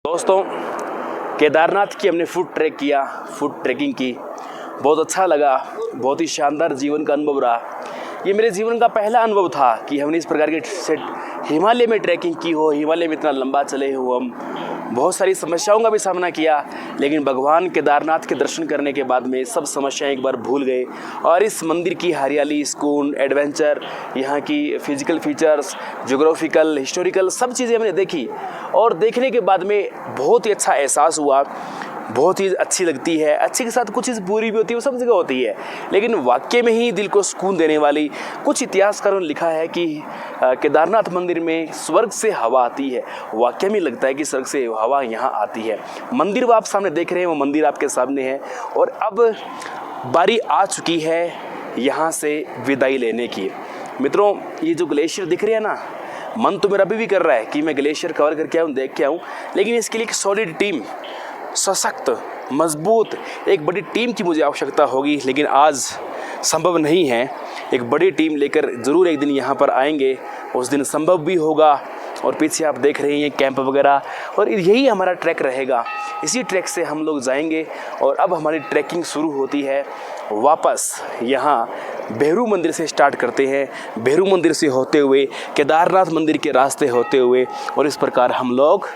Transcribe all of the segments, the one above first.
दोस्तों, केदारनाथ की हमने फुट ट्रैकिंग की। बहुत अच्छा लगा, बहुत ही शानदार जीवन का अनुभव रहा। ये मेरे जीवन का पहला अनुभव था कि हमने इस प्रकार के हिमालय में ट्रैकिंग की हो, हिमालय में इतना लंबा चले हो। हम बहुत सारी समस्याओं का भी सामना किया, लेकिन भगवान केदारनाथ के दर्शन करने के बाद में सब समस्याएं एक बार भूल गए और इस मंदिर की हरियाली, सुकून, एडवेंचर, यहाँ की फिजिकल फीचर्स, ज्योग्राफिकल, हिस्टोरिकल सब चीज़ें हमने देखी और देखने के बाद में बहुत ही अच्छा एहसास हुआ। बहुत ही अच्छी लगती है। अच्छी के साथ कुछ चीज़ बुरी भी होती है, वो सब जगह होती है, लेकिन वाकई में ही दिल को सुकून देने वाली कुछ इतिहासकारों ने लिखा है कि केदारनाथ मंदिर में स्वर्ग से हवा आती है। वाकई में लगता है कि स्वर्ग से हवा यहाँ आती है। मंदिर वो आप सामने देख रहे हैं, वो मंदिर आपके सामने है और अब बारी आ चुकी है यहाँ से विदाई लेने की। मित्रों, ये जो ग्लेशियर दिख रहे हैं ना, मन तो मेरा अभी भी कर रहा है कि मैं ग्लेशियर कवर करके आऊँ, देख के आऊँ, लेकिन इसके लिए एक सॉलिड टीम, सशक्त, मजबूत एक बड़ी टीम की मुझे आवश्यकता होगी, लेकिन आज संभव नहीं है। एक बड़ी टीम लेकर ज़रूर एक दिन यहाँ पर आएंगे, उस दिन संभव भी होगा। और पीछे आप देख रहे हैं कैंप वगैरह, और यही हमारा ट्रैक रहेगा। इसी ट्रैक से हम लोग जाएंगे और अब हमारी ट्रैकिंग शुरू होती है। वापस यहाँ भैरू मंदिर से स्टार्ट करते हैं, भैरू मंदिर से होते हुए केदारनाथ मंदिर के रास्ते होते हुए, और इस प्रकार हम लोग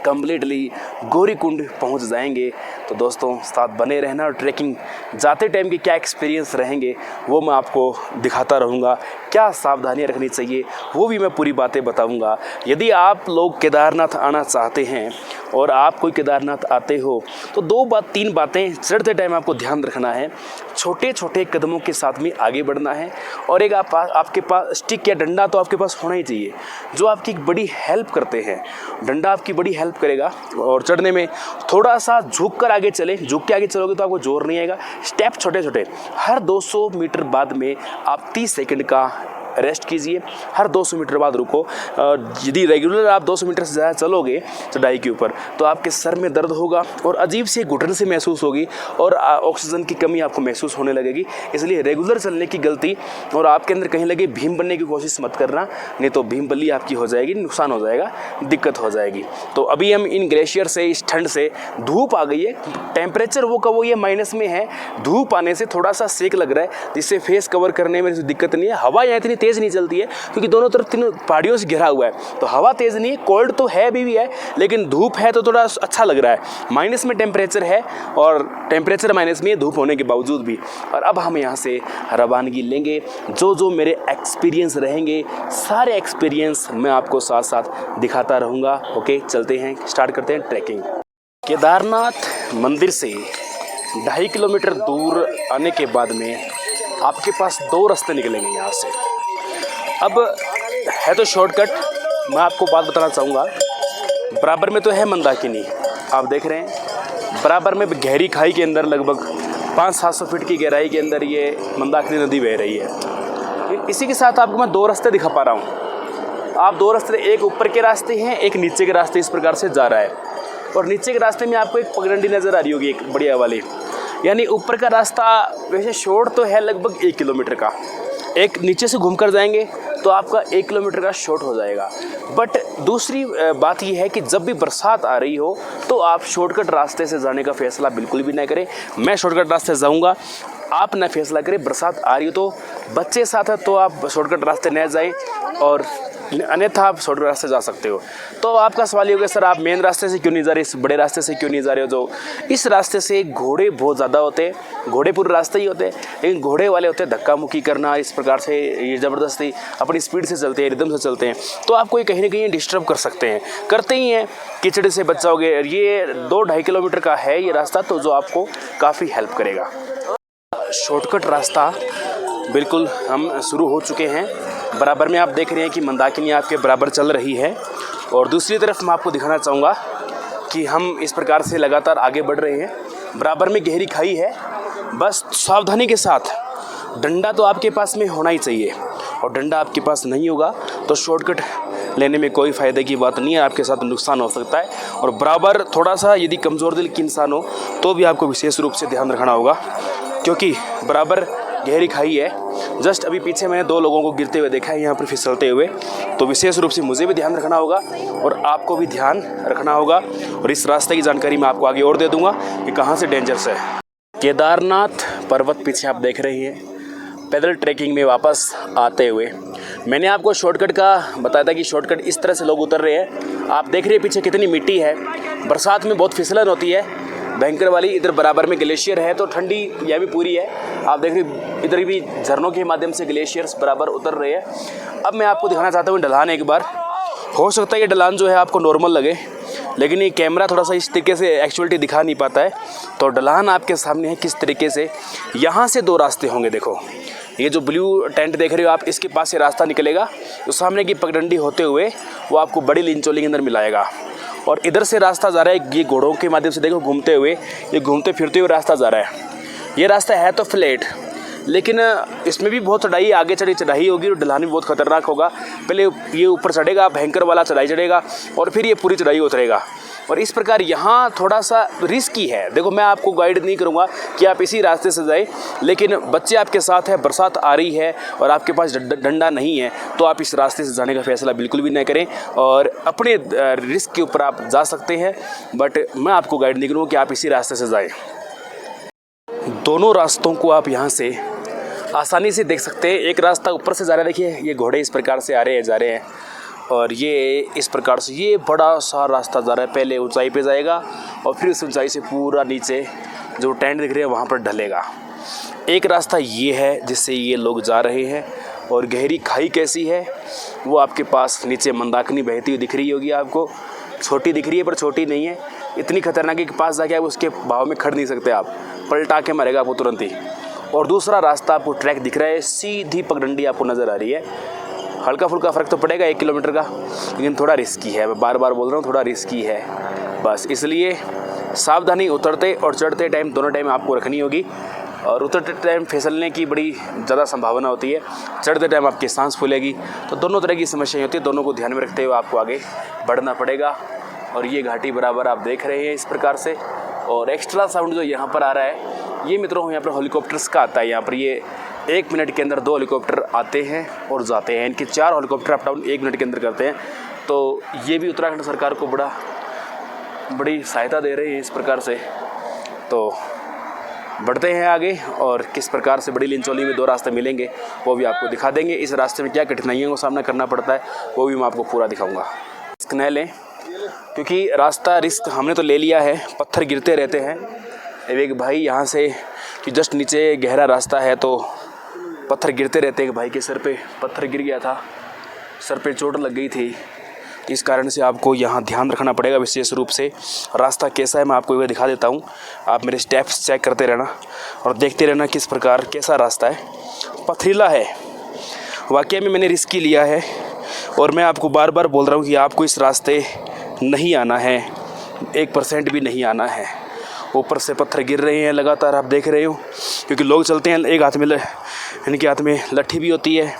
कम्प्लीटली गौरीकुंड पहुंच जाएंगे। तो दोस्तों, साथ बने रहना और ट्रैकिंग जाते टाइम के क्या एक्सपीरियंस रहेंगे वो मैं आपको दिखाता रहूँगा। क्या सावधानियां रखनी चाहिए वो भी मैं पूरी बातें बताऊँगा। यदि आप लोग केदारनाथ आना चाहते हैं और आप कोई केदारनाथ आते हो तो 3 बातें चढ़ते टाइम आपको ध्यान रखना है। छोटे छोटे कदमों के साथ में आगे बढ़ना है, और एक आपके पास स्टिक या डंडा तो आपके पास होना ही चाहिए, जो आपकी एक बड़ी हेल्प करते हैं। डंडा आपकी बड़ी हेल्प करेगा और चढ़ने में थोड़ा सा झुक कर आगे चले। झुक के आगे चलोगे तो आपको जोर नहीं आएगा। स्टेप छोटे छोटे, हर 200 मीटर बाद में आप 30 सेकंड का रेस्ट कीजिए। हर 200 मीटर बाद रुको। यदि रेगुलर आप 200 मीटर से ज़्यादा चलोगे चढ़ाई के ऊपर तो आपके सर में दर्द होगा और अजीब सी घुटन से महसूस होगी और ऑक्सीजन की कमी आपको महसूस होने लगेगी। इसलिए रेगुलर चलने की गलती और आपके अंदर कहीं लगे भीम बनने की कोशिश मत करना, नहीं तो भीम बल्ली आपकी हो जाएगी, नुकसान हो जाएगा, दिक्कत हो जाएगी। तो अभी हम इन ग्लेशियर से, इस ठंड से, धूप आ गई है, टेम्परेचर वो का वो ये माइनस में है। धूप आने से थोड़ा सा सेक लग रहा है, जिससे फेस कवर करने में दिक्कत नहीं है। हवा यहाँ इतनी तेज़ नहीं चलती है क्योंकि दोनों तरफ 3 पहाड़ियों से घिरा हुआ है, तो हवा तेज़ नहीं है। कोल्ड तो है भी है, लेकिन धूप है तो थोड़ा अच्छा लग रहा है। माइनस में टेम्परेचर है और टेम्परेचर माइनस में है धूप होने के बावजूद भी। और अब हम यहाँ से रवानगी लेंगे। जो मेरे एक्सपीरियंस रहेंगे, सारे एक्सपीरियंस मैं आपको साथ साथ दिखाता रहूँगा। ओके, चलते हैं, स्टार्ट करते हैं ट्रैकिंग। केदारनाथ मंदिर से 2.5 किलोमीटर दूर आने के बाद में आपके पास 2 रास्ते निकलेंगे यहाँ से। अब है तो शॉर्टकट, मैं आपको बात बताना चाहूँगा। बराबर में तो है मंदाकिनी, आप देख रहे हैं, बराबर में गहरी खाई के अंदर लगभग 500-700 फीट की गहराई के अंदर ये मंदाकिनी नदी बह रही है। इसी के साथ आपको मैं 2 रास्ते दिखा पा रहा हूँ। आप 2 रास्ते, एक ऊपर के रास्ते हैं, एक नीचे के रास्ते, इस प्रकार से जा रहा है। और नीचे के रास्ते में आपको एक पगडंडी नज़र आ रही होगी, एक बढ़िया वाली। यानी ऊपर का रास्ता वैसे शॉर्ट तो है लगभग 1 किलोमीटर का, एक नीचे से घूमकर जाएंगे तो आपका 1 किलोमीटर का शॉर्ट हो जाएगा। बट दूसरी बात यह है कि जब भी बरसात आ रही हो तो आप शॉर्टकट रास्ते से जाने का फैसला बिल्कुल भी ना करें। मैं शॉर्टकट रास्ते से जाऊंगा, आप ना फैसला करें। बरसात आ रही हो तो बच्चे साथ है तो आप शॉर्टकट रास्ते न जाएं, और अन्यथा आप शॉर्टकट रास्ते जा सकते हो। तो आपका सवाल ये होगा, सर आप मेन रास्ते से क्यों नहीं जा रहे, इस बड़े रास्ते से क्यों नहीं जा रहे हो? जो इस रास्ते से घोड़े बहुत ज़्यादा होते हैं, घोड़े पूरे रास्ते ही होते हैं, लेकिन घोड़े वाले होते हैं धक्का मुक्की करना, इस प्रकार से ये ज़बरदस्ती अपनी स्पीड से चलते हैं, रिदम से चलते हैं, तो आपको ये कहीं ना कहीं डिस्टर्ब कर सकते हैं, करते ही हैं। कीचड़ से बचाओगे। ये 2-2.5 किलोमीटर का है ये रास्ता, तो जो आपको काफ़ी हेल्प करेगा। शॉर्टकट रास्ता बिल्कुल हम शुरू हो चुके हैं। बराबर में आप देख रहे हैं कि मंदाकिनी आपके बराबर चल रही है, और दूसरी तरफ मैं आपको दिखाना चाहूँगा कि हम इस प्रकार से लगातार आगे बढ़ रहे हैं। बराबर में गहरी खाई है, बस सावधानी के साथ डंडा तो आपके पास में होना ही चाहिए, और डंडा आपके पास नहीं होगा तो शॉर्टकट लेने में कोई फ़ायदे की बात नहीं है, आपके साथ नुकसान हो सकता है। और बराबर थोड़ा सा यदि कमज़ोर दिल की इंसान हो तो भी आपको विशेष रूप से ध्यान रखना होगा, क्योंकि बराबर गहरी खाई है। जस्ट अभी पीछे मैंने 2 लोगों को गिरते हुए देखा है यहाँ पर फिसलते हुए। तो विशेष रूप से मुझे भी ध्यान रखना होगा और आपको भी ध्यान रखना होगा। और इस रास्ते की जानकारी मैं आपको आगे और दे दूँगा कि कहाँ से डेंजरस है। केदारनाथ पर्वत पीछे आप देख रहे हैं। पैदल ट्रैकिंग में वापस आते हुए मैंने आपको शॉर्टकट का बताया था कि शॉर्टकट इस तरह से लोग उतर रहे हैं। आप देख रहे हैं पीछे कितनी मिट्टी है। बरसात में बहुत फिसलन होती है भयंकर वाली। इधर बराबर में ग्लेशियर है तो ठंडी यह भी पूरी है। आप देख रहे इधर भी झरनों के माध्यम से ग्लेशियर्स बराबर उतर रहे हैं। अब मैं आपको दिखाना चाहता हूँ ढलान एक बार। हो सकता है ये ढलान जो है आपको नॉर्मल लगे, लेकिन ये कैमरा थोड़ा सा इस तरीके से एक्चुअलिटी दिखा नहीं पाता है। तो ढलान आपके सामने है किस तरीके से। यहाँ से 2 रास्ते होंगे। देखो ये जो ब्लू टेंट देख रहे हो आप, इसके पास से रास्ता निकलेगा तो सामने की पगडंडी होते हुए वो आपको बड़ी लिंचोली के अंदर मिलाएगा। और इधर से रास्ता जा रहा है ये घोड़ों के माध्यम से। देखो घूमते हुए, ये घूमते फिरते हुए रास्ता जा रहा है। ये रास्ता है तो फ्लैट, लेकिन इसमें भी बहुत चढ़ाई, आगे चढ़ाई होगी और ढलान भी बहुत खतरनाक होगा। पहले ये ऊपर चढ़ेगा, भयंकर वाला चढ़ाई चढ़ेगा और फिर ये पूरी चढ़ाई उतरेगा। और इस प्रकार यहाँ थोड़ा सा रिस्की है। देखो मैं आपको गाइड नहीं करूँगा कि आप इसी रास्ते से जाएं, लेकिन बच्चे आपके साथ है, बरसात आ रही है और आपके पास डंडा नहीं है तो आप इस रास्ते से जाने का फैसला बिल्कुल भी ना करें। और अपने रिस्क के ऊपर आप जा सकते हैं, बट मैं आपको गाइड नहीं करूँगा कि आप इसी रास्ते से जाएँ। दोनों रास्तों को आप यहाँ से आसानी से देख सकते हैं। एक रास्ता ऊपर से जा रहा है, देखिए ये घोड़े इस प्रकार से आ रहे हैं जा रहे हैं, और ये इस प्रकार से ये बड़ा सा रास्ता जा रहा है। पहले ऊंचाई पे जाएगा और फिर उस ऊंचाई से पूरा नीचे जो टेंट दिख रहे हैं वहाँ पर ढलेगा। एक रास्ता ये है जिससे ये लोग जा रहे हैं। और गहरी खाई कैसी है वो आपके पास नीचे मंदाकिनी बहती हुई दिख रही होगी आपको। छोटी दिख रही है पर छोटी नहीं है। इतनी खतरनाक के पास जाके आप उसके भाव में खड़ नहीं सकते, आप पलटा के मरेगा आपको तुरंत ही। और दूसरा रास्ता आपको ट्रैक दिख रहा है, सीधी पगडंडी आपको नज़र आ रही है। हल्का फुल्का फ़र्क तो पड़ेगा 1 किलोमीटर का, लेकिन थोड़ा रिस्की है। मैं बार बार बोल रहा हूँ थोड़ा रिस्की है, बस इसलिए सावधानी उतरते और चढ़ते टाइम दोनों टाइम आपको रखनी होगी। और उतरते टाइम फिसलने की बड़ी ज़्यादा संभावना होती है, चढ़ते टाइम आपकी सांस फूलेगी। तो दोनों तरह की समस्याएं होती है, दोनों को ध्यान में रखते हुए आपको आगे बढ़ना पड़ेगा। और ये घाटी बराबर आप देख रहे हैं इस प्रकार से। और एक्स्ट्रा साउंड जो यहाँ पर आ रहा है ये मित्रों यहाँ पर हेलीकॉप्टर्स का आता है। यहाँ पर ये 1 मिनट के अंदर 2 हेलीकॉप्टर आते हैं और जाते हैं। इनके 4 हेलीकॉप्टर अप डाउन 1 मिनट के अंदर करते हैं। तो ये भी उत्तराखंड सरकार को बड़ी सहायता दे रहे हैं इस प्रकार से। तो बढ़ते हैं आगे और किस प्रकार से बड़ी लिंचोली में 2 रास्ते मिलेंगे वो भी आपको दिखा देंगे। इस रास्ते में क्या कठिनाइयों का सामना करना पड़ता है वो भी मैं आपको पूरा दिखाऊँगा। रिस्क न लें, क्योंकि रास्ता रिस्क हमने तो ले लिया है। पत्थर गिरते रहते हैं। एक भाई यहाँ से कि जस्ट नीचे गहरा रास्ता है तो पत्थर गिरते रहते हैं। भाई के सर पे पत्थर गिर गया था, सर पे चोट लग गई थी। इस कारण से आपको यहाँ ध्यान रखना पड़ेगा विशेष रूप से। रास्ता कैसा है मैं आपको ये दिखा देता हूँ। आप मेरे स्टेप्स चेक करते रहना और देखते रहना किस प्रकार कैसा रास्ता है। पथरीला है, वाकई में मैंने रिस्क लिया है। और मैं आपको बार बार बोल रहा हूँ कि आपको इस रास्ते नहीं आना है, 1% भी नहीं आना है। ऊपर से पत्थर गिर रहे हैं लगातार, आप देख रहे हो, क्योंकि लोग चलते हैं एक हाथ में इनके हाथ में लट्ठी भी होती है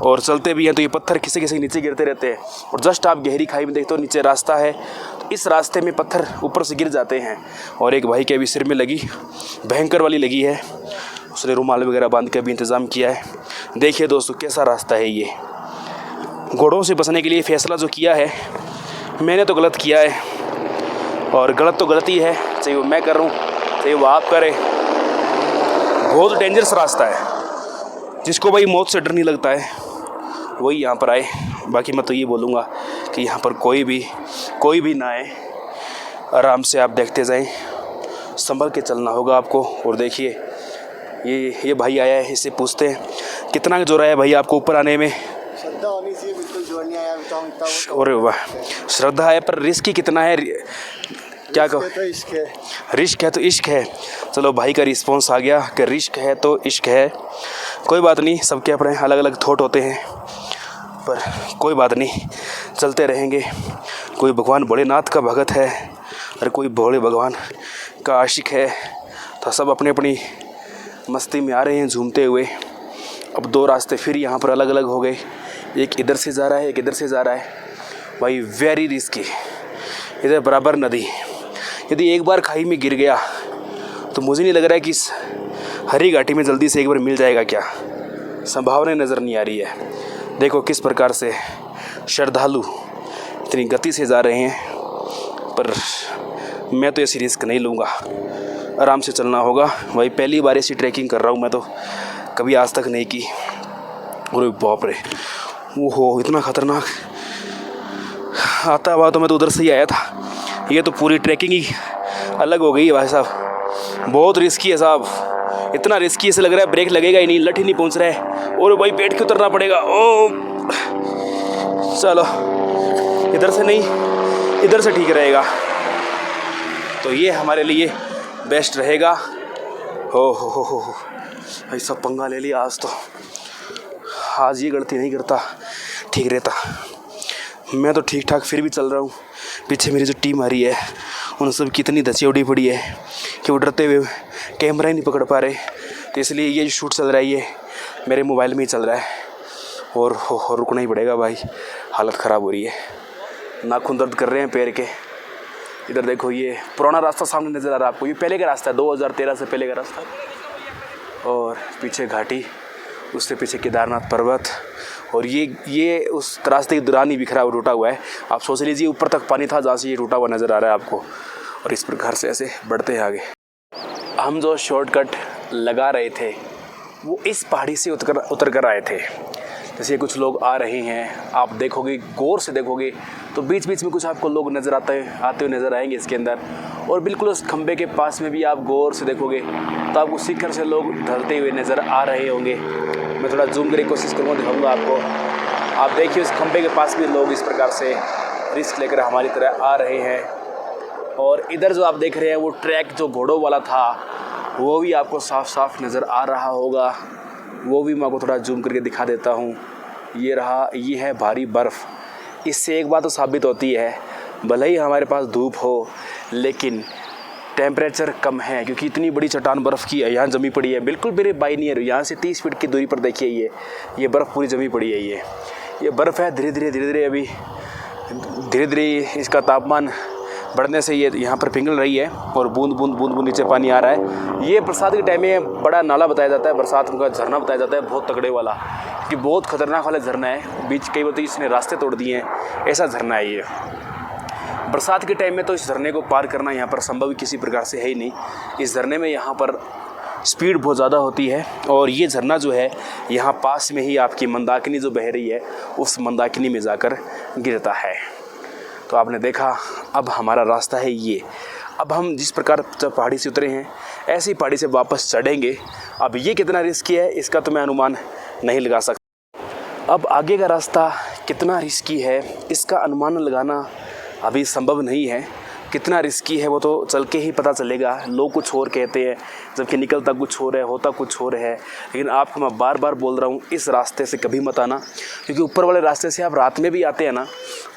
और चलते भी हैं, तो ये पत्थर किसी किसी नीचे गिरते रहते हैं। और जस्ट आप गहरी खाई में देखते हो नीचे रास्ता है, तो इस रास्ते में पत्थर ऊपर से गिर जाते हैं। और एक भाई के अभी सिर में लगी, भयंकर वाली लगी है, उसने रुमाल वगैरह बांध के भी इंतज़ाम किया है। देखिए दोस्तों कैसा रास्ता है ये। घोड़ों से बचने के लिए फ़ैसला जो किया है मैंने तो गलत किया है, और गलत तो गलती है, चाहे वो मैं कर रहा हूँ चाहे वो आप करें। बहुत डेंजरस रास्ता है, जिसको भाई मौत से डर नहीं लगता है वही यहाँ पर आए। बाकी मैं तो ये बोलूँगा कि यहाँ पर कोई भी ना आए, आराम से आप देखते जाएं, संभल के चलना होगा आपको। और देखिए ये भाई आया है, इससे पूछते हैं कितना जोर आया भाई आपको ऊपर आने में। श्रद्धा होनी चाहिए, बिल्कुल जोर नहीं आया। और वाह, श्रद्धा है पर रिस्क ही कितना है, क्या कहो। तो इश्क है, रिस्क है तो इश्क है। चलो भाई का रिस्पॉन्स आ गया कि रिस्क है तो इश्क है। कोई बात नहीं, सबके अपने अलग अलग थॉट होते हैं, पर कोई बात नहीं, चलते रहेंगे। कोई भगवान भोलेनाथ का भगत है और कोई भोले भगवान का आशिक है, तो सब अपनी अपनी मस्ती में आ रहे हैं झूमते हुए। अब 2 रास्ते फिर यहाँ पर अलग अलग हो गए, एक इधर से जा रहा है एक इधर से जा रहा है। भाई वेरी रिस्की। इधर बराबर नदी, यदि एक बार खाई में गिर गया तो मुझे नहीं लग रहा है कि हरी घाटी में जल्दी से एक बार मिल जाएगा क्या, संभावना नज़र नहीं आ रही है। देखो किस प्रकार से श्रद्धालु इतनी गति से जा रहे हैं, पर मैं तो ऐसी रिस्क नहीं लूँगा, आराम से चलना होगा भाई। पहली बार ऐसी ट्रैकिंग कर रहा हूँ मैं, तो कभी आज तक नहीं की। अरे बाप रे, ओहो इतना ख़तरनाक। आता हुआ तो मैं तो उधर से ही आया था, ये तो पूरी ट्रैकिंग ही अलग हो गई है भाई साहब। बहुत रिस्की है साहब, इतना रिस्की ऐसे लग रहा है ब्रेक लगेगा ही नहीं, लठ ही नहीं पहुंच रहा है। और भाई पेट के उतरना पड़ेगा। ओ चलो इधर से नहीं, इधर से ठीक रहेगा, तो ये हमारे लिए बेस्ट रहेगा। हो भाई सब पंगा ले लिया आज तो। आज ये गलती नहीं करता ठीक रहता। मैं तो ठीक ठाक फिर भी चल रहा हूँ, पीछे मेरी जो टीम आ रही है उन सब की इतनी धची उड़ी पड़ी है कि वो डरते हुए कैमरा ही नहीं पकड़ पा रहे। तो इसलिए ये जो शूट चल रहा है ये मेरे मोबाइल में ही चल रहा है। और रुकना ही पड़ेगा भाई, हालत ख़राब हो रही है, नाखून दर्द कर रहे हैं पैर के। इधर देखो ये पुराना रास्ता सामने नज़र आ रहा है आपको, ये पहले का रास्ता है, 2013 से पहले का रास्ता। और पीछे घाटी, उससे पीछे केदारनाथ पर्वत, और ये उस रास्ते के दौरान ही बिखरा हुआ टूटा हुआ है। आप सोच लीजिए ऊपर तक पानी था जहाँ से ये टूटा हुआ नज़र आ रहा है आपको। और इस प्रकार से ऐसे बढ़ते हैं आगे। हम जो शॉर्टकट लगा रहे थे वो इस पहाड़ी से उतर कर आए थे। जैसे कुछ लोग आ रहे हैं, आप देखोगे गौर से देखोगे तो बीच बीच में कुछ आपको लोग नज़र आते हुए नज़र आएंगे इसके अंदर। और बिल्कुल उस खंबे के पास में भी आप गौर से देखोगे तो आपको शिखर से लोग ढलते हुए नज़र आ रहे होंगे। मैं थोड़ा जूम करने की कोशिश करूँगा, दिखाऊंगा आपको। आप देखिए उस खंबे के पास भी लोग इस प्रकार से रिस्क लेकर हमारी तरह आ रहे हैं। और इधर जो आप देख रहे हैं वो ट्रैक जो घोड़ों वाला था वो भी आपको साफ साफ नज़र आ रहा होगा। वो भी मैं आपको थोड़ा जूम करके दिखा देता हूँ। ये रहा, ये है भारी बर्फ़। इससे एक बात तो साबित होती है, भले ही हमारे पास धूप हो लेकिन टेम्परेचर कम है, क्योंकि इतनी बड़ी चट्टान बर्फ़ की यहाँ जमी पड़ी है। बिल्कुल मेरे बाई नियर, यहाँ से 30 फीट की दूरी पर देखिए ये बर्फ़ पूरी जमी पड़ी है। ये बर्फ़ है। धीरे धीरे अभी धीरे धीरे इसका तापमान बढ़ने से ये यहाँ पर पिघल रही है और बूंद बूंद नीचे पानी आ रहा है। ये बरसात के टाइम में बड़ा नाला बताया जाता है, बरसात का झरना बताया जाता है, बहुत तगड़े वाला, कि बहुत खतरनाक वाला झरना है। बीच कई बार इसने रास्ते तोड़ दिए हैं, ऐसा झरना है ये। बरसात के टाइम में तो इस झरने को पार करना यहाँ पर संभव किसी प्रकार से है ही नहीं। इस झरने में यहाँ पर स्पीड बहुत ज़्यादा होती है। और ये झरना जो है यहाँ पास में ही आपकी मंदाकिनी जो बह रही है उस मंदाकिनी में जाकर गिरता है। तो आपने देखा, अब हमारा रास्ता है ये। अब हम जिस प्रकार जब पहाड़ी से उतरे हैं ऐसी पहाड़ी से वापस चढ़ेंगे। अब ये कितना रिस्की है इसका तो मैं अनुमान नहीं लगा सकता। अब आगे का रास्ता कितना रिस्की है इसका अनुमान लगाना अभी संभव नहीं है। कितना रिस्की है वो तो चल के ही पता चलेगा। लोग कुछ और कहते हैं जबकि निकलता कुछ और है, होता कुछ और है। लेकिन आपको मैं बार बार बोल रहा हूँ, इस रास्ते से कभी मत आना, क्योंकि ऊपर वाले रास्ते से आप रात में भी आते हैं ना,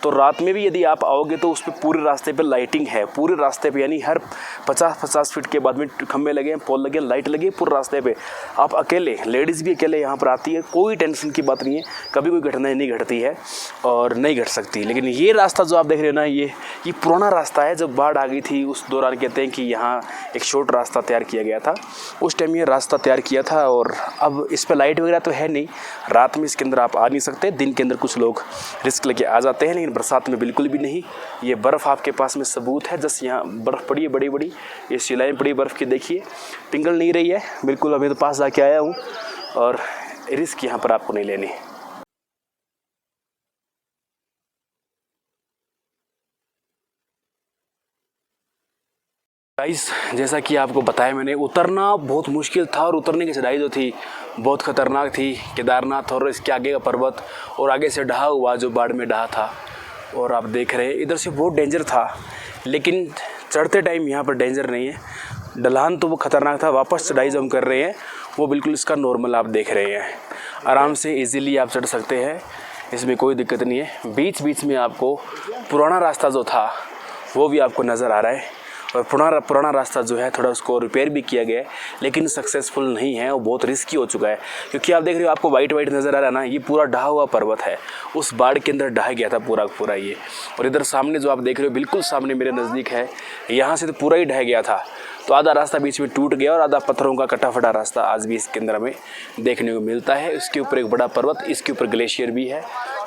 तो रात में भी यदि आप आओगे तो उस पर पूरे रास्ते पे लाइटिंग है, पूरे रास्ते पे, यानी हर 50-50 फीट के बाद में खंबे लगे हैं, पोल लगे हैं, लाइट लगी है पूरे रास्ते पे। आप अकेले, लेडीज़ भी अकेले यहाँ पर आती है, कोई टेंशन की बात नहीं है, कभी कोई घटना नहीं घटती है और नहीं घट सकती। लेकिन ये रास्ता जो आप देख रहे हो ना, ये पुराना रास्ता है। जब बाढ़ आ गई थी उस दौरान कहते हैं कि यहाँ एक शॉर्ट रास्ता तैयार किया गया था, उस टाइम ये रास्ता तैयार किया था। और अब इस पर लाइट वगैरह तो है नहीं, रात में इसके अंदर आप आ नहीं सकते, दिन के अंदर कुछ लोग रिस्क लेके आ जाते हैं, लेकिन बरसात में बिल्कुल भी नहीं। ये बर्फ़ आपके पास में सबूत है, जस्ट यहाँ बर्फ़ पड़ी है बड़ी बड़ी, ये शिलाएँ पड़ी बर्फ़ की, देखिए पिघल नहीं रही है बिल्कुल। अभी तो पास जाके आया हूँ और रिस्क यहाँ पर आपको नहीं लेनी। गाइस, जैसा कि आपको बताया मैंने, उतरना बहुत मुश्किल था और उतरने की चढ़ाई जो थी बहुत ख़तरनाक थी। केदारनाथ और इसके आगे का पर्वत और आगे से ढहा हुआ जो बाढ़ में ढहा था, और आप देख रहे हैं इधर से बहुत डेंजर था, लेकिन चढ़ते टाइम यहाँ पर डेंजर नहीं है। ढलान तो वो ख़तरनाक था, वापस चढ़ाई जो हम कर रहे हैं वो बिल्कुल इसका नॉर्मल आप देख रहे हैं। आराम से ईज़िली आप चढ़ सकते हैं, इसमें कोई दिक्कत नहीं है। बीच बीच में आपको पुराना रास्ता जो था वो भी आपको नज़र आ रहा है, और पुराना रास्ता जो है थोड़ा उसको रिपेयर भी किया गया है, लेकिन सक्सेसफुल नहीं है, वो बहुत रिस्की हो चुका है। क्योंकि आप देख रहे हो, आपको वाइट नज़र आ रहा है ना, ये पूरा ढहा हुआ पर्वत है, उस बाढ़ के अंदर ढहा गया था पूरा ये। और इधर सामने जो आप देख रहे हो बिल्कुल सामने मेरे नज़दीक है, यहाँ से तो पूरा ही ढह गया था। तो आधा रास्ता बीच में टूट गया और आधा पत्थरों का कटा फटा रास्ता आज भी इसके अंदर हमें देखने को मिलता है। इसके ऊपर एक बड़ा पर्वत, इसके ऊपर ग्लेशियर भी है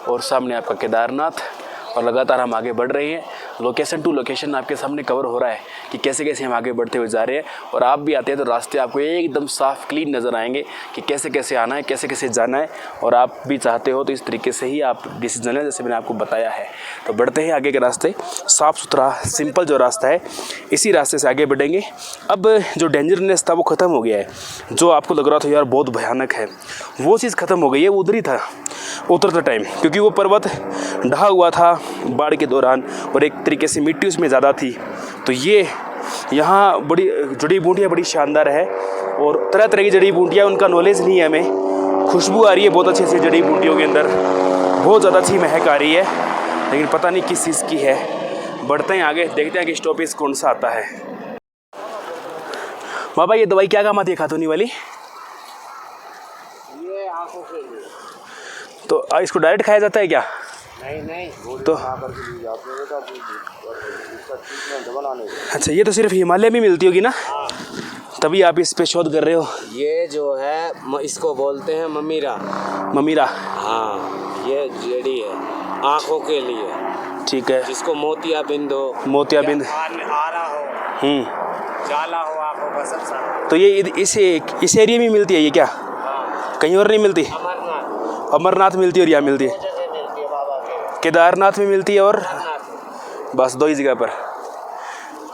और सामने आपका केदारनाथ। और लगातार हम आगे बढ़ रहे हैं, लोकेशन टू लोकेशन आपके सामने कवर हो रहा है कि कैसे कैसे हम आगे बढ़ते हुए जा रहे हैं। और आप भी आते हैं तो रास्ते आपको एकदम साफ क्लीन नज़र आएंगे कि कैसे कैसे आना है, कैसे कैसे जाना है। और आप भी चाहते हो तो इस तरीके से ही आप डिसीजन है जैसे मैंने आपको बताया है। तो बढ़ते हैं आगे के रास्ते, साफ़ सुथरा सिंपल जो रास्ता है इसी रास्ते से आगे बढ़ेंगे। अब जो डेंजरनेस था वो ख़त्म हो गया है। जो आपको लग रहा था यार बहुत भयानक है, वो चीज़ ख़त्म हो गई है। वो उधर ही था उतरते टाइम, क्योंकि वो पर्वत ढहा हुआ था बाढ़ के दौरान और एक तरीके से मिट्टी उसमें ज़्यादा थी। तो ये यहाँ बड़ी जड़ी बूटियाँ बड़ी शानदार है और तरह तरह की जड़ी बूटियाँ, उनका नॉलेज नहीं है हमें। खुशबू आ रही है बहुत अच्छी सी जड़ी बूटियों के अंदर, बहुत ज़्यादा अच्छी महक आ रही है, लेकिन पता नहीं किस चीज़ की है। बढ़ते हैं आगे, देखते हैं कि स्टॉपेज कौन सा आता है। बाबा ये दवाई क्या काम आती है खातूनी वाली? ये आंखों के लिए। तो इसको डायरेक्ट खाया जाता है क्या? नहीं तो अच्छा, ये तो सिर्फ हिमालय में मिलती होगी ना, तभी आप इस पे शोध कर रहे हो। ये जो है इसको बोलते हैं ममीरा। ममीरा, हाँ, ये जड़ी है आँखों के लिए। ठीक है। जिसको मोतियाबिंद हो, मोतियाबिंद, आरा हो, जाला हो आँखों का सब सारा। तो ये इस एरिया में मिलती है ये क्या? हाँ, कहीं और नहीं मिलती? अमरनाथ मिलती है और यहाँ मिलती है? केदारनाथ में मिलती है और बस 2 ही जगह पर।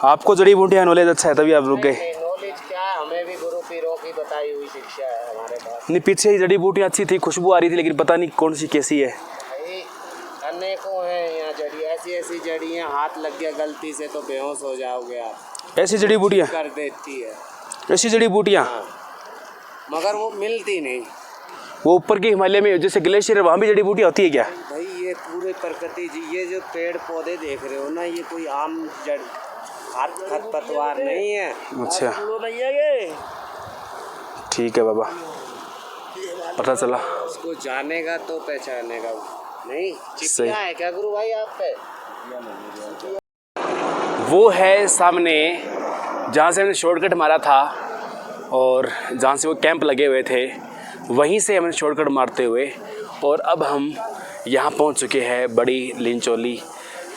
आपको जड़ी बूटियाँ नॉलेज अच्छा है तभी आप रुक गए। नॉलेज क्या है, हमें भी गुरु पीरों की बताई हुई शिक्षा है हमारे पास। नहीं, पीछे ही जड़ी बूटियाँ अच्छी थी, खुशबू आ रही थी, लेकिन पता नहीं कौन सी कैसी है। भाई अनेकों हैं यहाँ जड़ी, ऐसी जड़ी हैं, हाथ लग गया गलती से तो बेहोश हो जाओगे आप। ऐसी जड़ी बूटियाँ कर देती है, ऐसी जड़ी बूटियाँ, मगर वो मिलती नहीं। वो ऊपर के हिमालय में जैसे ग्लेशियर है वहाँ भी जड़ी बूटियाँ होती है क्या? भाई ये पूरे प्रकृति जी, ये जो पेड़ पौधे देख रहे हो ना, ये कोई आम जड़ खरपतवार नहीं है। अच्छा, ठीक है बाबा, पता चला। उसको जानेगा तो पहचानेगा। नहीं सही। चिपचिया है क्या गुरु भाई आप पे? वो है सामने जहाँ से हमने शॉर्टकट मारा था और जहाँ से वो कैंप लगे हुए थे, वहीं से हमने शॉर्टकट मारते हुए और अब हम यहाँ पहुँच चुके हैं बड़ी लिंचोली।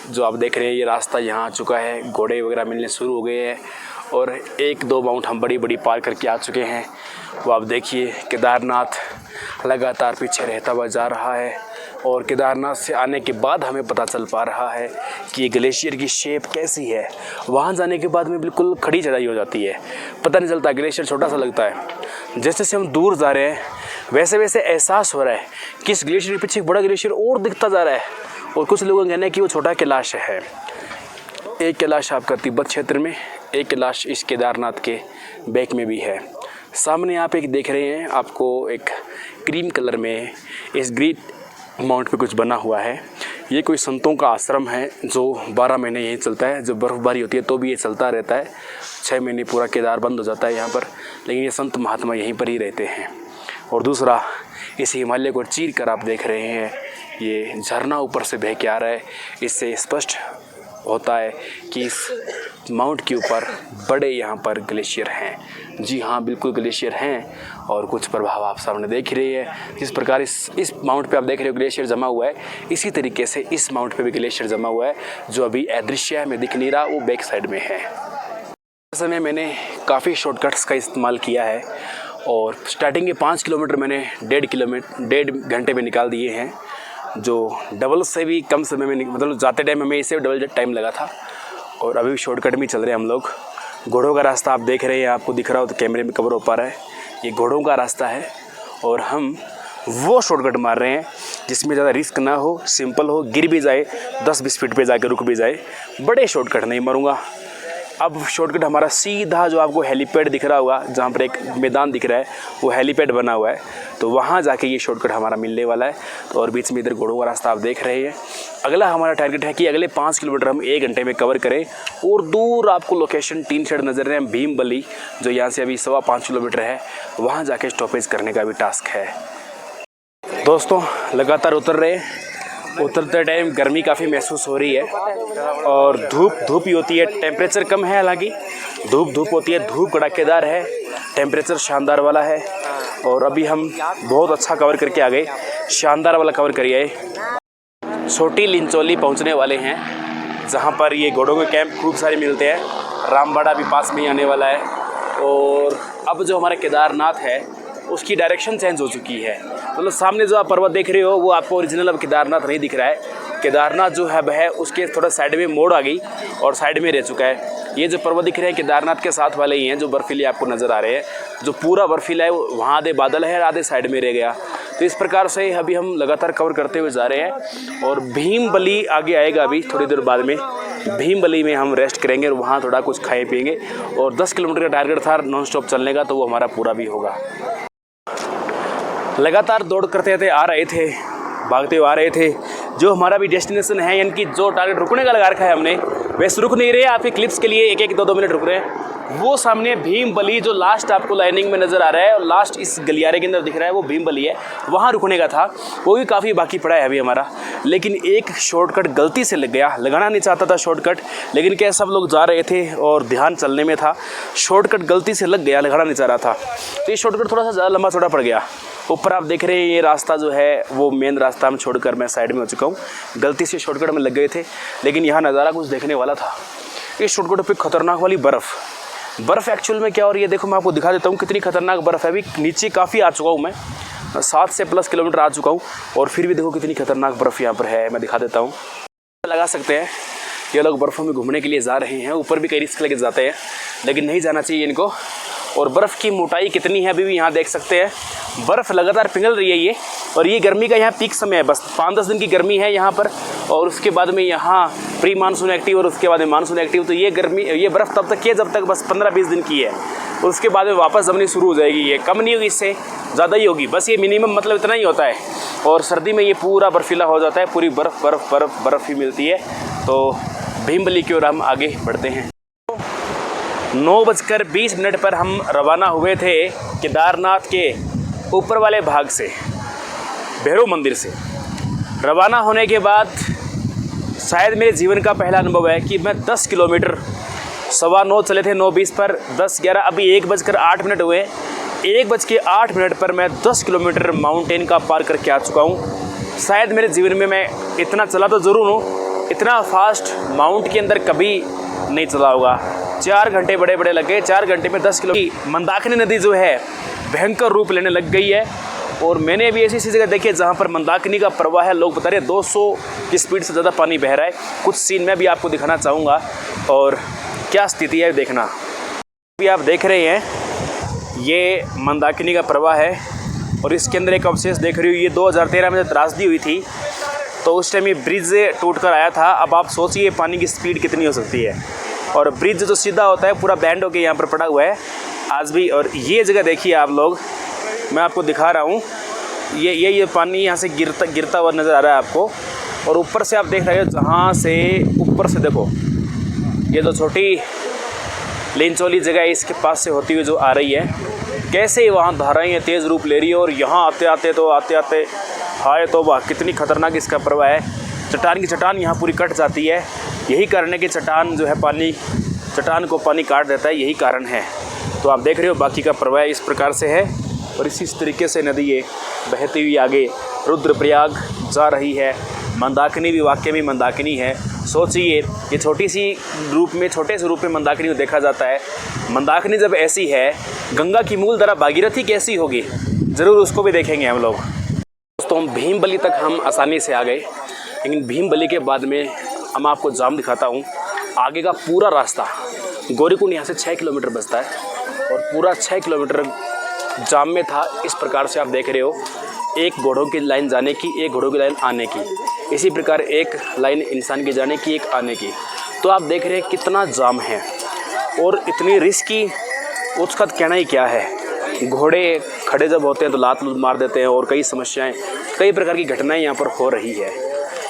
जो आप देख रहे हैं ये रास्ता यहाँ आ चुका है, घोड़े वगैरह मिलने शुरू हो गए हैं और 1-2 माउंट हम बड़ी पार करके आ चुके हैं। वो आप देखिए केदारनाथ लगातार पीछे रहता हुआ जा रहा है और केदारनाथ से आने के बाद हमें पता चल पा रहा है कि ये ग्लेशियर की शेप कैसी है। वहाँ जाने के बाद में बिल्कुल खड़ी चढ़ाई हो जाती है, पता नहीं चलता, ग्लेशियर छोटा सा लगता है। जैसे जैसे हम दूर जा रहे हैं वैसे वैसे एहसास हो रहा है कि इस ग्लेशियर के पीछे एक बड़ा ग्लेशियर और दिखता जा रहा है और कुछ लोगों का कहना है कि वो छोटा कैलाश है। एक कैलाश आपका तिब्बत क्षेत्र में, एक कैलाश इस केदारनाथ के बैक में भी है। सामने आप एक देख रहे हैं, आपको एक क्रीम कलर में इस ग्रेट माउंट पे कुछ बना हुआ है। ये कोई संतों का आश्रम है जो 12 महीने यहीं चलता है। जब बर्फ़बारी होती है तो भी ये चलता रहता है। 6 महीने पूरा केदार बंद हो जाता है यहाँ पर, लेकिन ये संत महात्मा यहीं पर ही रहते हैं। और दूसरा, इस हिमालय को चीर कर आप देख रहे हैं ये झरना ऊपर से बह के आ रहा है। इससे स्पष्ट होता है कि इस माउंट के ऊपर बड़े यहाँ पर ग्लेशियर हैं। जी हाँ, बिल्कुल ग्लेशियर हैं और कुछ प्रभाव आप सामने देख ही रही है। जिस प्रकार इस माउंट पे आप देख रहे हो ग्लेशियर जमा हुआ है, इसी तरीके से इस माउंट पे भी ग्लेशियर जमा हुआ है, जो अभी अदृश्य में दिख नहीं रहा, वो बैक साइड में है। इस समय मैंने काफ़ी शॉर्टकट्स का इस्तेमाल किया है और स्टार्टिंग के 5 किलोमीटर मैंने 1.5 घंटे में निकाल दिए हैं, जो डबल से भी कम समय में, मतलब जाते टाइम हमें इससे डबल टाइम लगा था। और अभी शॉर्टकट में चल रहे हैं हम लोग। घोड़ों का रास्ता आप देख रहे हैं, आपको दिख रहा हो तो कैमरे में कवर हो पा रहा है, ये घोड़ों का रास्ता है और हम वो शॉर्टकट मार रहे हैं जिसमें ज़्यादा रिस्क ना हो, सिंपल हो, गिर भी जाए 10-20 फीट पे जाके रुक भी जाए, बड़े शॉर्टकट नहीं मारूंगा। अब शॉर्टकट हमारा सीधा जो आपको हेलीपैड दिख रहा होगा, जहाँ पर एक मैदान दिख रहा है, वो हेलीपैड बना हुआ है, तो वहाँ जाके ये शॉर्टकट हमारा मिलने वाला है। तो और बीच में इधर घोड़ों का रास्ता आप देख रहे हैं। अगला हमारा टारगेट है कि अगले 5 किलोमीटर हम 1 घंटे में कवर करें। और दूर आपको लोकेशन 3 शेड नज़र रहे हैं, भीमबली, जो यहाँ से अभी 5.25 किलोमीटर है, वहाँ जाके स्टॉपेज करने का भी टास्क है। दोस्तों लगातार उतर रहे हैं उतरते टाइम गर्मी काफ़ी महसूस हो रही है और धूप ही होती है। टेम्परेचर कम है, हालांकि धूप होती है, धूप कड़ाकेदार है, टेम्परेचर शानदार वाला है। और अभी हम बहुत अच्छा कवर करके आ गए, शानदार वाला कवर करिए आए। छोटी लिंचोली पहुंचने वाले हैं, जहां पर ये घोड़ों के कैंप खूब सारे मिलते हैं। रामबाड़ा भी पास में ही आने वाला है। और अब जो हमारा केदारनाथ है उसकी डायरेक्शन चेंज हो चुकी है। मतलब सामने जो आप पर्वत देख रहे हो वो आपको ओरिजिनल अब केदारनाथ नहीं दिख रहा है। केदारनाथ जो है उसके थोड़ा साइड में मोड़ आ गई और साइड में रह चुका है। ये जो पर्वत दिख रहे हैं केदारनाथ के साथ वाले ही हैं, जो बर्फीले आपको नज़र आ रहे हैं। जो पूरा बर्फीला है वहाँ आधे बादल है, आधे साइड में रह गया। तो इस प्रकार से अभी हम लगातार कवर करते हुए जा रहे हैं। और भीमबली आगे आएगा अभी थोड़ी देर बाद में। भीमबली में हम रेस्ट करेंगे और वहाँ थोड़ा कुछ खाए पिएंगे। और 10 किलोमीटर का टारगेट था नॉन स्टॉप चलने का, तो वो हमारा पूरा भी होगा। लगातार दौड़ करते आ रहे थे, भागते हुए आ रहे थे। जो हमारा भी डेस्टिनेशन है, यानी कि जो टारगेट रुकने का लगा रखा है हमने, वैसे रुक नहीं रहे। आपके क्लिप्स के लिए 1-2 मिनट रुक रहे हैं। वो सामने भीमबली जो लास्ट आपको लाइनिंग में नज़र आ रहा है और लास्ट इस गलियारे के अंदर दिख रहा है, वो भीमबली है। वहाँ रुकने का था, वो भी काफ़ी बाकी पड़ा है अभी हमारा। लेकिन एक शॉर्टकट गलती से लग गया। लगाना नहीं चाहता था शॉर्टकट, लेकिन क्या सब लोग जा रहे थे और ध्यान चलने में था। शॉर्टकट गलती से लग गया, लगाना नहीं चाह रहा था, तो ये शॉर्टकट थोड़ा सा ज़्यादा लंबा चौड़ा पड़ गया। ऊपर आप देख रहे हैं ये रास्ता जो है वो मेन रास्ता हम छोड़कर मैं साइड में हो चुका हूँ। गलती से शॉर्टकट में लग गए थे, लेकिन यहाँ नज़ारा कुछ देखने वाला था। इस शॉर्टकट पे खतरनाक वाली बर्फ़ एक्चुअल में क्या हो रही है देखो, मैं आपको दिखा देता हूँ कितनी खतरनाक बर्फ़ है। अभी नीचे काफ़ी आ चुका हूँ मैं, 7 से प्लस किलोमीटर आ चुका हूँ, और फिर भी देखो कितनी खतरनाक बर्फ़ यहाँ पर है। मैं दिखा देता हूँ, लगा सकते हैं ये लोग बर्फ़ों में घूमने के लिए जा रहे हैं। ऊपर भी कई रिस्क लेके जाते हैं, लेकिन नहीं जाना चाहिए इनको। और बर्फ़ की मोटाई कितनी है अभी भी यहाँ देख सकते हैं। बर्फ़ लगातार पिघल रही है ये, और ये गर्मी का यहाँ पीक समय है। बस 5-10 दिन की गर्मी है यहाँ पर, और उसके बाद में यहाँ प्री मानसून एक्टिव और उसके बाद में मानसून एक्टिव। तो ये बर्फ़ तब तक की है जब तक बस 15-20 दिन की है, और उसके बाद में वापस जमनी शुरू हो जाएगी। ये कम नहीं होगी, इससे ज़्यादा ही होगी। बस ये मिनिमम मतलब इतना ही होता है। और सर्दी में ये पूरा बर्फीला हो जाता है, पूरी बर्फ़ ही मिलती है। तो भीमबली की ओर हम आगे बढ़ते हैं। 9:20 पर हम रवाना हुए थे केदारनाथ के ऊपर वाले भाग से, भैरव मंदिर से। रवाना होने के बाद शायद मेरे जीवन का पहला अनुभव है कि मैं 10 किलोमीटर 9:15 चले थे 9:20 पर, 10:11 अभी 1:08 हुए। 1:08 पर मैं 10 किलोमीटर माउंटेन का पार करके आ चुका हूँ। शायद मेरे जीवन में मैं इतना चला तो ज़रूर हूँ, इतना फास्ट माउंट के अंदर कभी नहीं चला होगा। 4 घंटे बड़े लगे। 4 घंटे में 10 किलो की मंदाकिनी नदी जो है भयंकर रूप लेने लग गई है। और मैंने अभी ऐसी जगह देखी है जहाँ पर मंदाकिनी का प्रवाह है, लोग बता रहे हैं 200 की स्पीड से ज़्यादा पानी बह रहा है। कुछ सीन मैं भी आपको दिखाना चाहूँगा और क्या स्थिति है देखना। अभी आप देख रहे हैं ये मंदाकिनी का प्रवाह है, और इसके अंदर एक अवशेष देख रही हो। ये 2013 में जब त्रासदी हुई थी तो उस टाइम ये ब्रिज टूट कर आया था। अब आप सोचिए पानी की स्पीड कितनी हो सकती है। और ब्रिज जो सीधा होता है पूरा बैंड होकर यहाँ पर पड़ा हुआ है आज भी। और ये जगह देखिए आप लोग, मैं आपको दिखा रहा हूँ, ये पानी यहाँ से गिरता हुआ नज़र आ रहा है आपको। और ऊपर से आप देख रहे हो, जहाँ से ऊपर से देखो ये जो छोटी लिंचोली जगह है इसके पास से होती हुई जो आ रही है, कैसे वहाँ धाराएँ तेज़ रूप ले रही है। और यहाँ आते आते हाय तो वाह, कितनी खतरनाक इसका प्रवाह है। चट्टान की चट्टान यहाँ पूरी कट जाती है। यही कारण है कि चट्टान जो है चट्टान को पानी काट देता है, यही कारण है। तो आप देख रहे हो बाकी का प्रवाह इस प्रकार से है। और इसी तरीके से नदी ये बहती हुई आगे रुद्रप्रयाग जा रही है। मंदाकिनी भी वाकई में मंदाकिनी है। सोचिए ये छोटे से रूप में मंदाकिनी को देखा जाता है। मंदाकिनी जब ऐसी है, गंगा की मूल धारा भागीरथी कैसी होगी, ज़रूर उसको भी देखेंगे हम लोग। दोस्तों भीमबली तक हम आसानी से आ गए, लेकिन भीमबली के बाद में हम आपको जाम दिखाता हूँ। आगे का पूरा रास्ता गौरीकुंड यहाँ से 6 किलोमीटर बचता है, और पूरा 6 किलोमीटर जाम में था। इस प्रकार से आप देख रहे हो, एक घोड़ों की लाइन जाने की, एक घोड़ों की लाइन आने की, इसी प्रकार एक लाइन इंसान की जाने की, एक आने की। तो आप देख रहे हैं कितना जाम है और इतनी रिस्की, उसका कहना ही क्या है। घोड़े खड़े जब होते हैं तो लात मार देते हैं, और कई समस्याएं, कई प्रकार की घटनाएं यहाँ पर हो रही है।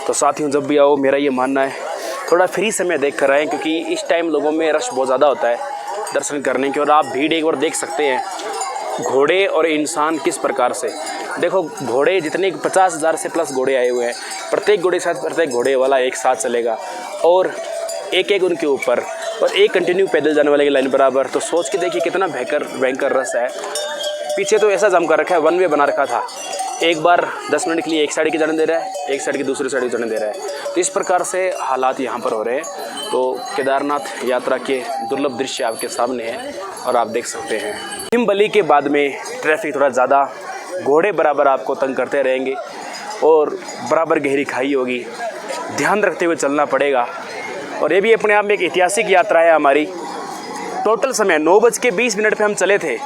तो साथियों जब भी आओ, मेरा ये मानना है थोड़ा फ्री समय देख कर आएँ, क्योंकि इस टाइम लोगों में रश बहुत ज़्यादा होता है दर्शन करने की। और आप भीड़ एक बार देख सकते हैं, घोड़े और इंसान किस प्रकार से देखो घोड़े जितने 50,000 से प्लस घोड़े आए हुए हैं, प्रत्येक घोड़े के साथ प्रत्येक घोड़े वाला एक साथ चलेगा और एक एक उनके ऊपर और एक कंटिन्यू पैदल जाने वाले की लाइन बराबर। तो सोच के देखिए कितना भयंकर रस है। पीछे तो ऐसा जम कर रखा है, वन वे बना रखा था, एक बार 10 मिनट के लिए एक साइड की जाने दे रहा है, एक साइड की दूसरी साइड की जाने दे रहा है। तो इस प्रकार से हालात यहाँ पर हो रहे हैं। तो केदारनाथ यात्रा के दुर्लभ दृश्य आपके सामने हैं और आप देख सकते हैं। हिमबली के बाद में ट्रैफिक थोड़ा ज़्यादा, घोड़े बराबर आपको तंग करते रहेंगे और बराबर गहरी खाई होगी, ध्यान रखते हुए चलना पड़ेगा। और ये भी अपने आप में एक ऐतिहासिक यात्रा है हमारी। टोटल समय 9:20 पे हम चले थे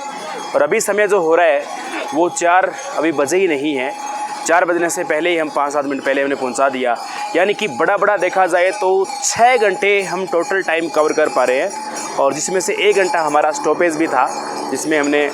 और अभी समय जो हो रहा है वो 4 अभी बजे ही नहीं है। 4 बजने से पहले ही हम 5-7 मिनट पहले हमने पहुंचा दिया। यानी कि बड़ा देखा जाए तो 6 घंटे हम टोटल टाइम कवर कर पा रहे हैं और जिसमें से 1 घंटा हमारा स्टॉपेज भी था, जिसमें हमने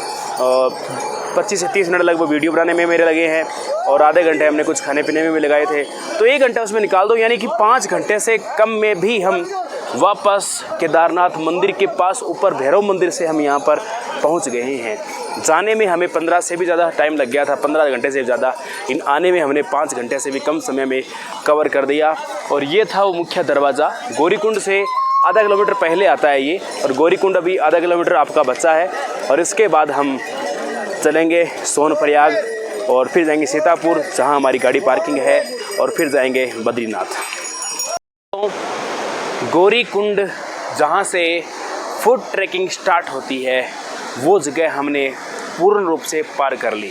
25 से 30 मिनट लगभग वीडियो बनाने में मेरे लगे हैं और आधे घंटे हमने कुछ खाने पीने में भी लगाए थे। तो 1 घंटा उसमें निकाल दो, यानी कि 5 घंटे से कम में भी हम वापस केदारनाथ मंदिर के पास ऊपर भैरव मंदिर से हम यहाँ पर पहुँच गए हैं। जाने में हमें 15 से भी ज़्यादा टाइम लग गया था, 15 घंटे से ज़्यादा। इन आने में हमने 5 घंटे से भी कम समय में कवर कर दिया। और ये था वो मुख्य दरवाज़ा। गौरीकुंड से आधा किलोमीटर पहले आता है ये, और गौरीकुंड अभी आधा किलोमीटर आपका बचा है। और इसके बाद हम चलेंगे सोनप्रयाग और फिर जाएंगे सीतापुर जहाँ हमारी गाड़ी पार्किंग है, और फिर जाएंगे बद्रीनाथ। तो गौरीकुंड जहाँ से फुट ट्रैकिंग स्टार्ट होती है वो जगह हमने पूर्ण रूप से पार कर ली।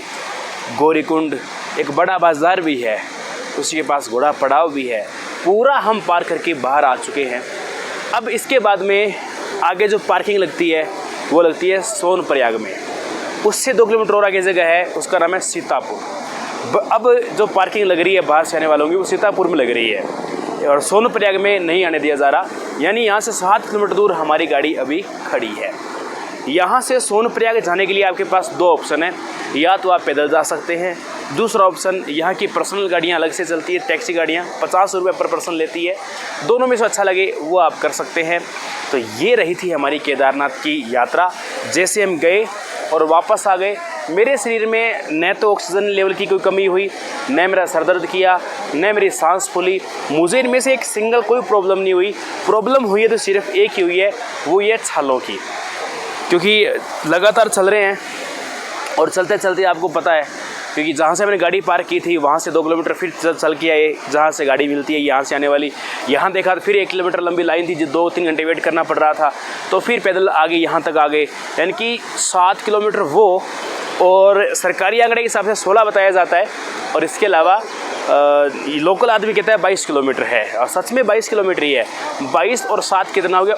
गौरीकुंड एक बड़ा बाज़ार भी है, उसी के पास घोड़ा पड़ाव भी है, पूरा हम पार करके बाहर आ चुके हैं। अब इसके बाद में आगे जो पार्किंग लगती है वो लगती है सोनप्रयाग में। उससे 2 किलोमीटर और आगे जगह है, उसका नाम है सीतापुर। अब जो पार्किंग लग रही है बाहर से आने वालों की वो सीतापुर में लग रही है और सोनप्रयाग में नहीं आने दिया जा रहा। यानी यहाँ से 7 किलोमीटर दूर हमारी गाड़ी अभी खड़ी है। यहाँ से सोनप्रयाग जाने के लिए आपके पास 2 ऑप्शन है, या तो आप पैदल जा सकते हैं, दूसरा ऑप्शन यहाँ की पर्सनल गाड़ियाँ अलग से चलती है, टैक्सी गाड़ियाँ 50 रुपये पर पर्सन लेती है। दोनों में से अच्छा लगे वो आप कर सकते हैं। तो ये रही थी हमारी केदारनाथ की यात्रा। जैसे हम गए और वापस आ गए, मेरे शरीर में न तो ऑक्सीजन लेवल की कोई कमी हुई, न मेरा सर दर्द किया, न मेरी सांस फूली। मुझे इनमें से एक सिंगल कोई प्रॉब्लम नहीं हुई। प्रॉब्लम हुई है तो सिर्फ एक ही हुई है, वो ये छालों की, क्योंकि लगातार चल रहे हैं और चलते चलते आपको पता है, क्योंकि जहाँ से मैंने गाड़ी पार्क की थी वहाँ से 2 किलोमीटर फिर चल के आए, जहाँ से गाड़ी मिलती है यहाँ से आने वाली। यहाँ देखा तो फिर 1 किलोमीटर लंबी लाइन थी, जो 2-3 घंटे वेट करना पड़ रहा था। तो फिर पैदल आगे यहाँ तक आ गए, यानी कि 7 किलोमीटर वो, और सरकारी आंकड़े के हिसाब से 16 बताया जाता है। और इसके अलावा लोकल आदमी कहता है 22 किलोमीटर है, और सच में 22 किलोमीटर ही है। 22 और 7 कितना हो गया?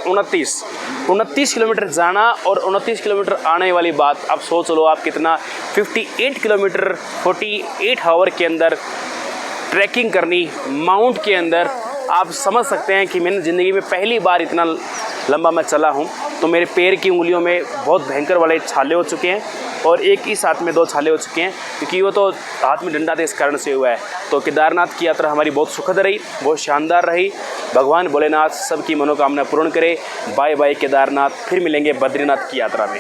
29 किलोमीटर जाना और 29 किलोमीटर आने वाली बात। अब सोच लो आप कितना, 58 किलोमीटर 48 आवर के अंदर ट्रैकिंग करनी माउंट के अंदर। आप समझ सकते हैं कि मैंने ज़िंदगी में पहली बार इतना लंबा मैं चला हूँ। तो मेरे पैर की उंगलियों में बहुत भयंकर वाले छाले हो चुके हैं, और एक ही साथ में 2 छाले हो चुके हैं, क्योंकि वो तो हाथ में डंडा था इस कारण से हुआ है। तो केदारनाथ की यात्रा हमारी बहुत सुखद रही, बहुत शानदार रही। भगवान भोलेनाथ सबकी मनोकामना पूर्ण करे। Bye bye Kedarnath. फिर मिलेंगे बद्रीनाथ की यात्रा में।